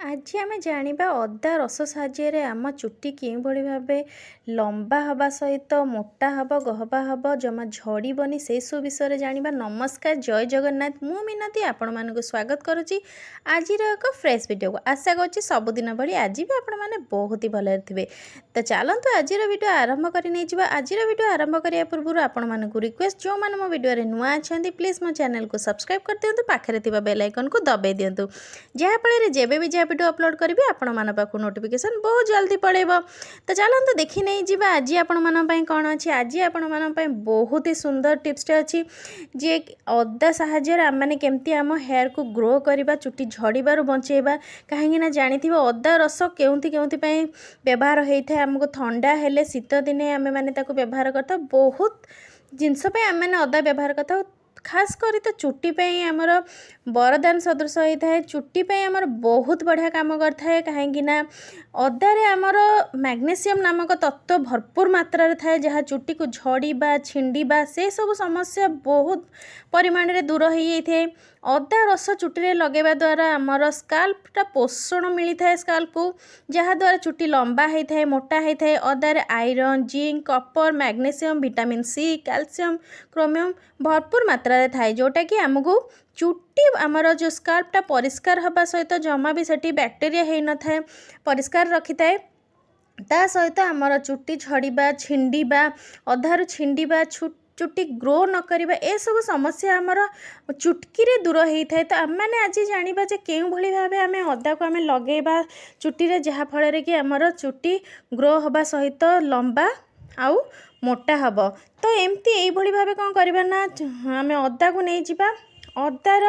आज आम जाना अदा रस साहाय्य आम चुट्टी किभली भाव लंबा हवा सहित मोटा हम गहबा हम जमा झड़बनी से सब विषय जाना। नमस्कार, जय जगन्नाथ। मु मिनती आपण मानक स्वागत करुच्ची आज एक फ्रेश वीडियो को। आशा करुच्ची सबुदिन भाई आज भी आपण मैंने बहुत ही भल थे। तो चलतु आज वीडियो आरंभ कर आज वीडियो आरंभ करने पूर्व आपण मानक रिक्वेस्ट जो मैंने मो वीडियो नुआ अच्छा प्लीज मो चैनल को सब्सक्राइब कर दिंतु, पाखे बेल आइकन को दबाई दिंतु जहाँफल जब भी जहाँ वीडियो अपलोड करी आपण मान पाक नोटिफिकेशन बहुत जल्दी पड़ेब। तो चलते देखी नहीं जावा आज आपण मान कौन अच्छी। आज आपण मान बहुत ही सुंदर टिप्सटे अच्छी जे अदा साहाय्य आम मैंने केमती आम हेयर को ग्रो करवा, चुट्टी झड़बार बचेबा। कहीं जानी अदा रस केउंथि व्यवहार होता है। आमको थंडा हेले शीत दिने आम मैंने व्यवहार करता बहुत जिनस आम मैंने अदा व्यवहार करता। खास करी तो चुट्टी आमर वरदान सदृश होता है। चुट्टी आमर बहुत बढ़िया काम करता है कहीं अदारे आमर मैग्नेशियम नामक तत्व भरपूर मात्रा थाए जहाँ चुट्टी को झड़ीबा छिंडीबा से सब समस्या बहुत परिमाण रे दूर हो जाए। अदा रस चुट्टी लगेवा द्वारा आमर स्काल्पटा पोषण मिलता है स्काल्प को, जहाँ द्वारा चुट्टी लंबा होता है मोटा होता है। अदारे iron, zinc, copper, magnesium, vitamin C, calcium, chromium भरपूर मात्रा थाए जोटा कि आमको चुट्टी आमर जो स्काल्पटा परिष्कार हवा सहित जमा भी सेठी बैक्टेरिया हो न था परिष्कार रखी थाए। ता सहित आमर चुट्टी झड़ीबा छिंडीबा अधारू छिंडीबा चुट्टी ग्रो न करिबा ए सब समस्या आमर चुटकी रे दूर होता है। तो आम मैंने आज जाना जे केउ भली भाबे आमे अदा को आमे लगेबा चुट्टी रे जहाँ फल कि आमर चुट्टी ग्रो हवा सहित लंबा आउ मोटा हब। तो एमती यही भाव कौन करवा ना आम अदा को नहीं जावा अदार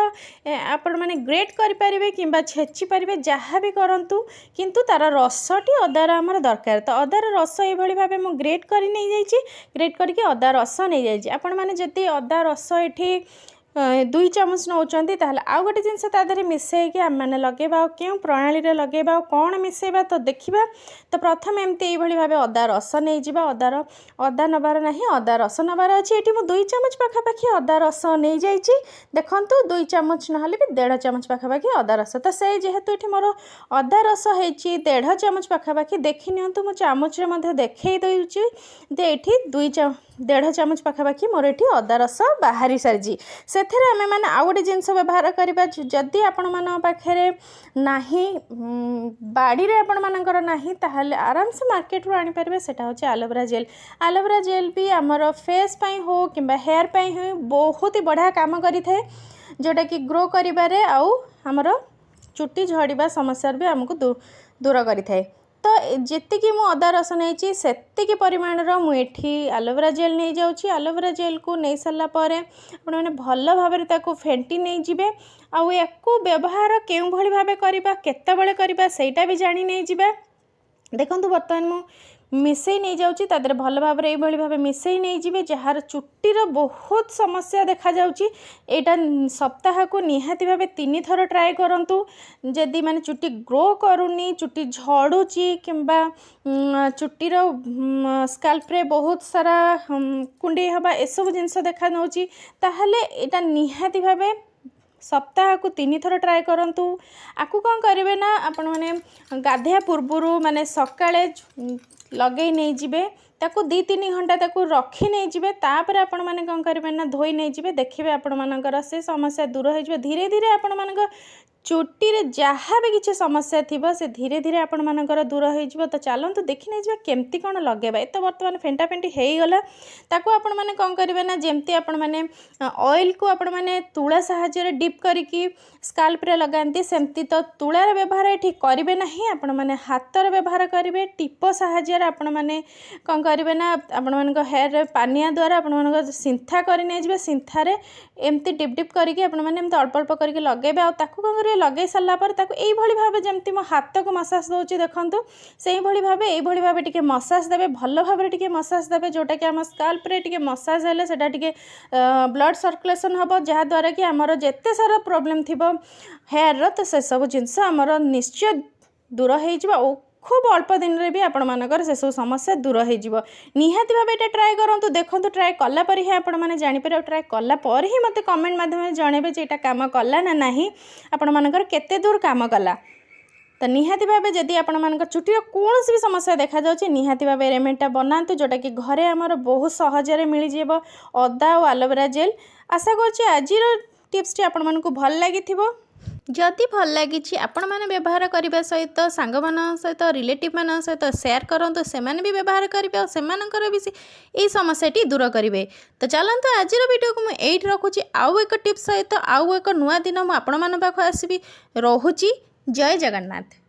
आपण मैंने ग्रेट करें कि छेची पारे जहाँ भी करूँ किंतु तार रसटी अदार आमर दरकार। तो अदार रस ये भाव मुझे ग्रेट कर नहीं जाइए ग्रेट करके अदा रस नहीं जाइए। आपण मैंने जदि अदा रस ये 2 चामच नौकरी ताल आउ गोटे जिनस तादे मिसईकि आम मैंने लगेबा क्यों प्रणाली लगेबा कौन मिसेबा तो देखा। तो प्रथम एमती यही भाव अदा रस नहीं जावा अदा नबार ना अदा रस नबार अच्छी। ये मुझे 2 चामच पाखापाखि अदा रस नहीं जाइए देखूँ 2 चामच ना भी 1.5 चामच पाखापाखि अदा रस। तो से जेहेतु ये मोर अदा रस हो 1.5 चामच पाखापाखि देखी नियंतु मु चामच देखे दूची जे ये 1.5 चामच पाखापाखि मोर ये अदा रस बाहरी सारी से आम मैंने आउ गोटे जिनस व्यवहार करवा। जदि आपण मान पाखे ना बाड़ी रे आपण मानकर नाही ताहले आराम से मार्केट रू आनी पारे सेटा होचे एलोवेरा जेल। एलोवेरा जेल भी आमर फेस पाई हो किंबा हेयर पाई हो बहुत ही बढ़िया काम करि थाए जोटा कि ग्रो करिबारे आउ आमर चुट्टी झड़ीबा समस्या भी आमको दूर करि थाए। तो जीक मु अदा रस नहीं से परिमाणर मुझे एलोवेरा जेल नहीं जाऊँगी। एलोवेरा जेल को नहीं सारा मैंने भल भाव फेंटी नहीं जीवे आउ या व्यवहार केउ भली भाव करवा केतबेले करवा सेटा भी जानी नहीं जीवा। देखो बर्तमान मु मिसई नहीं जाऊँगी तादर भल भाव ये भाव मिसई नहीं जीवे जार चुट्टीर बहुत समस्या देखा जाउची। एटा सप्ताह को निहाती भाव 3 थर ट्राए करंतु जदि माने चुट्टी ग्रो करूनी चुट्टी झड़ुची किंबा चुट्टीर स्काल्प रे बहुत सारा कुंडे हवा एसबू जिनस देखा नौची ताहले एटा निहाती भाव सप्ताह को 3 थर ट्राए करंतु। आकु कौन करेंगे ना आपण मैंने गाधेया पूर्वर माने सकाळे लगे नहीं जीवे ताकू 2-3 घंटा ताकू रखी नहीं जीवे तापर आपण माने कौन करेंगे ना धोई नहीं जीवे देखिए आपण मानकर से समस्या दूर हो धीरे धीरे आपण मानकर चुट्टी रे जहाँ भी किसी समस्या थी से धीरे धीरे आपण मानकर दूर हो। तो चलतु देखी नहीं जावा केमती कौन लगेबा। ये तो बर्तमान फेंटा फेंटी हो गला ताकू आपण माने कौन करेंगे ना जमती आपण माने ऑयल को आपण माने तुला साहाय्य डिप करिकी स्काल्प रे लगाती सेमती। तो तुलार व्यवहार ये करेंगे ना आपण माने हाथर व्यवहार करेंगे टीप साहाय्य आपण माने कौन करेंगे ना आपण मानक हेयर पानिया द्वारा आपण मानक सिंथा कर नहीं जाए सिंथारे एमती डिप डिप करके आपण माने एमती अल्प अल्प करके लगेबे आ ताकू कौन करेंगे लगे सारा पर यही भाव जमती मो हाथ को मसाज दूसरी देखूँ से भाव ये टी मसाज देवे भल भाव टी मसाज देवे जोटा कि आम स्काल्प रे टी मसाज हेले सेटा टी ब्लड सर्कुलेशन हम जहाँद्वारा कि आमर जिते सारा प्रोब्लेम थी हेयर रो तो से सब जिनस आमर निश्चय दूर हो खूब अल्प दिन में भी आपण मानकर से सब समस्या दूर हो निहाती भाव ये ट्राए करूँ देखो ट्राए कलापर ही आपण मैंने जापर ट्राए कलापर ही मत कमेंट माध्यम जनइबे जे काम कला ना नहीं आपण मानकर केते दूर काम कला। तो निहाती भाव जदि आपण चुटीर कौन भी समस्या देखा जाउछि निहाती भाव रेमेडीटा बनातु जोटा कि घरे आमर बहुत सहजरे मिल जाइबो अदा और एलोवेरा जेल। आशा करछि आजिर टिप्सटी आपण मानकु भल लागिथिबो। जदि भल लगी आपण मैंने व्यवहार करने सहित सांग मान सहित रिलेटिव मान सहित सेयार करूँ से भी व्यवहार करेंगे और सेमानकर भी यही समस्याटी दूर करेंगे। तो चलते आज वीडियो को मुझे रखुच्छी आउ एक टिप्स सहित आउ एक नुआ दिन मुझे आपण मान पाख आसबि। रोहुची जय जगन्नाथ।